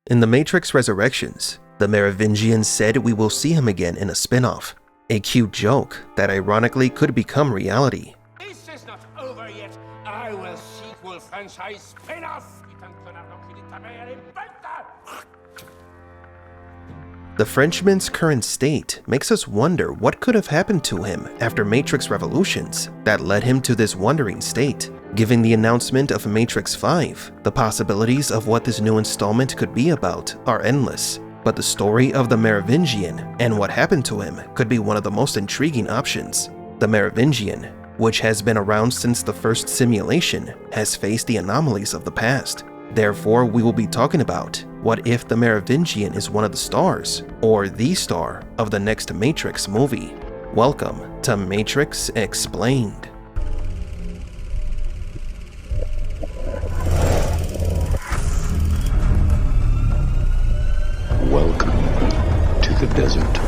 In The Matrix Resurrections, the Merovingian said we will see him again in a spin-off, a cute joke that ironically could become reality. This is not over yet. I will sequel franchise spin-off. The Frenchman's current state makes us wonder what could have happened to him after Matrix Revolutions that led him to this wondering state. Given the announcement of Matrix 5, the possibilities of what this new installment could be about are endless, but the story of the Merovingian and what happened to him could be one of the most intriguing options. The Merovingian, which has been around since the first simulation, has faced the anomalies of the past. Therefore, we will be talking about what if the Merovingian is one of the stars, or the star, of the next Matrix movie. Welcome to Matrix Explained. Welcome to the desert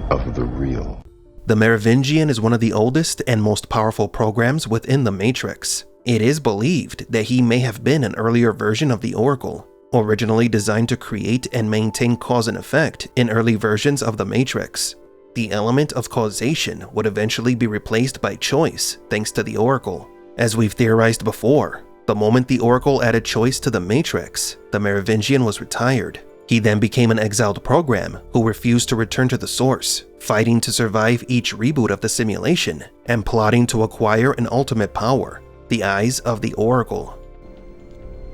of the real. The Merovingian is one of the oldest and most powerful programs within the Matrix. It is believed that he may have been an earlier version of the Oracle, originally designed to create and maintain cause and effect in early versions of the Matrix. The element of causation would eventually be replaced by choice thanks to the Oracle. As we've theorized before, the moment the Oracle added choice to the Matrix, the Merovingian was retired. He then became an exiled program who refused to return to the source, fighting to survive each reboot of the simulation and plotting to acquire an ultimate power, the Eyes of the Oracle.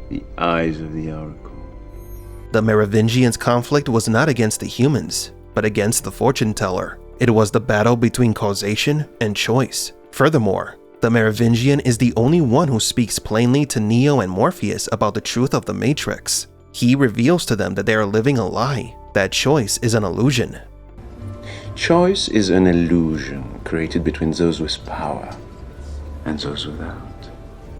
The eyes of the Oracle. The Merovingian's conflict was not against the humans, but against the fortune teller. It was the battle between causation and choice. Furthermore, the Merovingian is the only one who speaks plainly to Neo and Morpheus about the truth of the Matrix. He reveals to them that they are living a lie, that choice is an illusion. Choice is an illusion created between those with power and those without.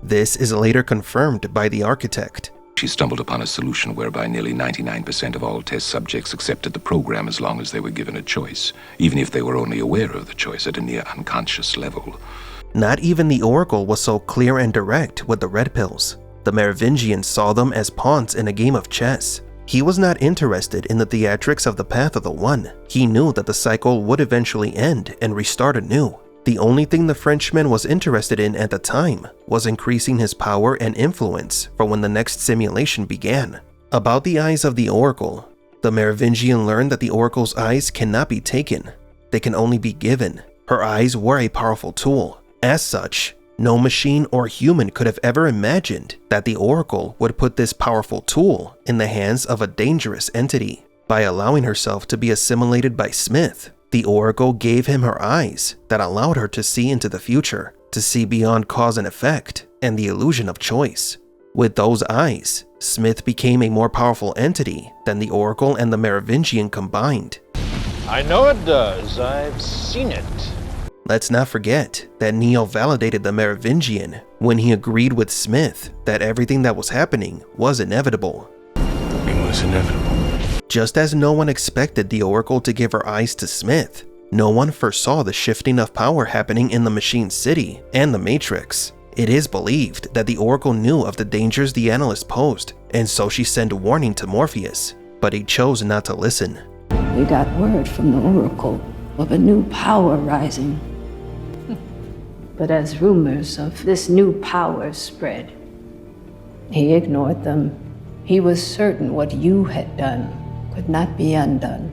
This is later confirmed by the architect. She stumbled upon a solution whereby nearly 99% of all test subjects accepted the program as long as they were given a choice, even if they were only aware of the choice at a near unconscious level. Not even the Oracle was so clear and direct with the red pills. The Merovingian saw them as pawns in a game of chess. He was not interested in the theatrics of the path of the One. He knew that the cycle would eventually end and restart anew. The only thing the Frenchman was interested in at the time was increasing his power and influence for when the next simulation began. About the eyes of the Oracle, the Merovingian learned that the Oracle's eyes cannot be taken. They can only be given. Her eyes were a powerful tool. As such, no machine or human could have ever imagined that the Oracle would put this powerful tool in the hands of a dangerous entity. By allowing herself to be assimilated by Smith, the Oracle gave him her eyes that allowed her to see into the future, to see beyond cause and effect and the illusion of choice. With those eyes, Smith became a more powerful entity than the Oracle and the Merovingian combined. I know it does. I've seen it. Let's not forget that Neo validated the Merovingian when he agreed with Smith that everything that was happening was inevitable. It was inevitable. Just as no one expected the Oracle to give her eyes to Smith, no one foresaw the shifting of power happening in the Machine City and the Matrix. It is believed that the Oracle knew of the dangers the analyst posed, and so she sent a warning to Morpheus, but he chose not to listen. We got word from the Oracle of a new power rising. But as rumors of this new power spread, he ignored them. He was certain what you had done could not be undone.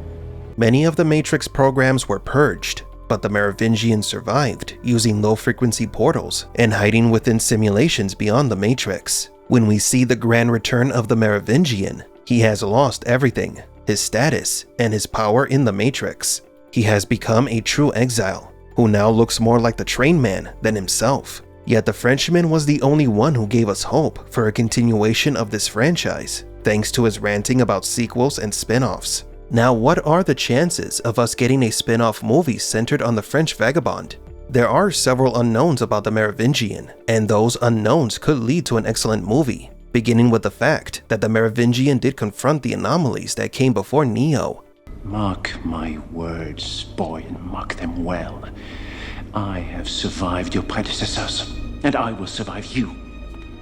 Many of the Matrix programs were purged, but the Merovingian survived using low-frequency portals and hiding within simulations beyond the Matrix. When we see the grand return of the Merovingian, he has lost everything, his status and his power in the Matrix. He has become a true exile, who now looks more like the train man than himself. Yet the Frenchman was the only one who gave us hope for a continuation of this franchise, thanks to his ranting about sequels and spin-offs. Now, what are the chances of us getting a spin-off movie centered on the French vagabond? There are several unknowns about the Merovingian, and those unknowns could lead to an excellent movie, beginning with the fact that the Merovingian did confront the anomalies that came before Neo. Mark my words, boy, and mark them well. I have survived your predecessors, and I will survive you.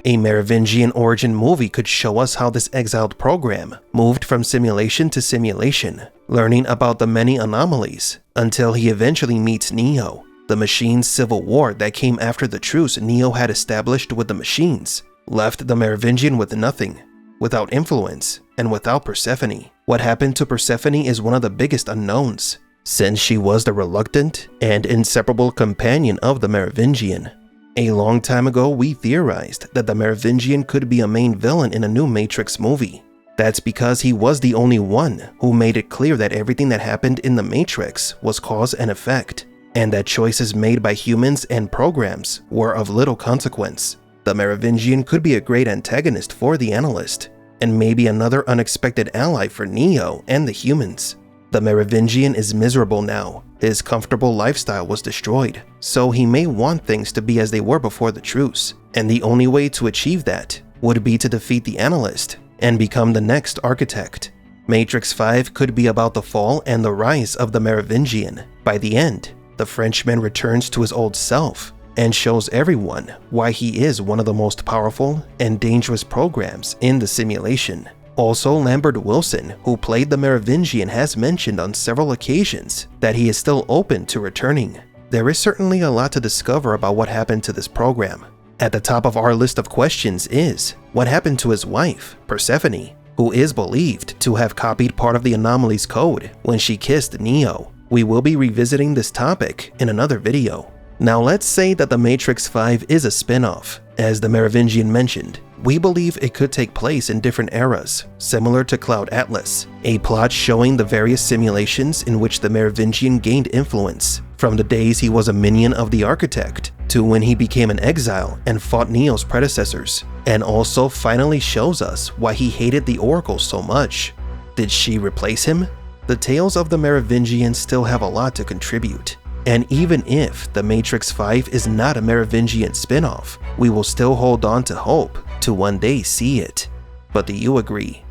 A Merovingian origin movie could show us how this exiled program moved from simulation to simulation, learning about the many anomalies, until he eventually meets Neo. The machines' civil war that came after the truce Neo had established with the machines left the Merovingian with nothing, without influence, and without Persephone. What happened to Persephone is one of the biggest unknowns, since she was the reluctant and inseparable companion of the Merovingian. A long time ago, we theorized that the Merovingian could be a main villain in a new Matrix movie. That's because he was the only one who made it clear that everything that happened in the Matrix was cause and effect, and that choices made by humans and programs were of little consequence. The Merovingian could be a great antagonist for the analyst, and maybe another unexpected ally for Neo and the humans. The Merovingian is miserable now. His comfortable lifestyle was destroyed, so he may want things to be as they were before the truce, and the only way to achieve that would be to defeat the analyst and become the next architect. Matrix 5 could be about the fall and the rise of the Merovingian. By the end, the Frenchman returns to his old self and shows everyone why he is one of the most powerful and dangerous programs in the simulation. Also, Lambert Wilson, who played the Merovingian, has mentioned on several occasions that he is still open to returning. There is certainly a lot to discover about what happened to this program. At the top of our list of questions is, what happened to his wife, Persephone, who is believed to have copied part of the anomaly's code when she kissed Neo? We will be revisiting this topic in another video. Now let's say that the Matrix 5 is a spin-off. As the Merovingian mentioned, we believe it could take place in different eras, similar to Cloud Atlas, a plot showing the various simulations in which the Merovingian gained influence, from the days he was a minion of the architect to when he became an exile and fought Neo's predecessors, and also finally shows us why he hated the Oracle so much. Did she replace him? The tales of the Merovingian still have a lot to contribute. And even if the Matrix 5 is not a Merovingian spin-off, we will still hold on to hope to one day see it. But do you agree?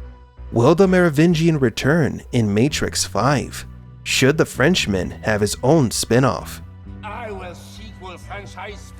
Will the Merovingian return in Matrix 5? Should the Frenchman have his own spin-off? I will sequel franchise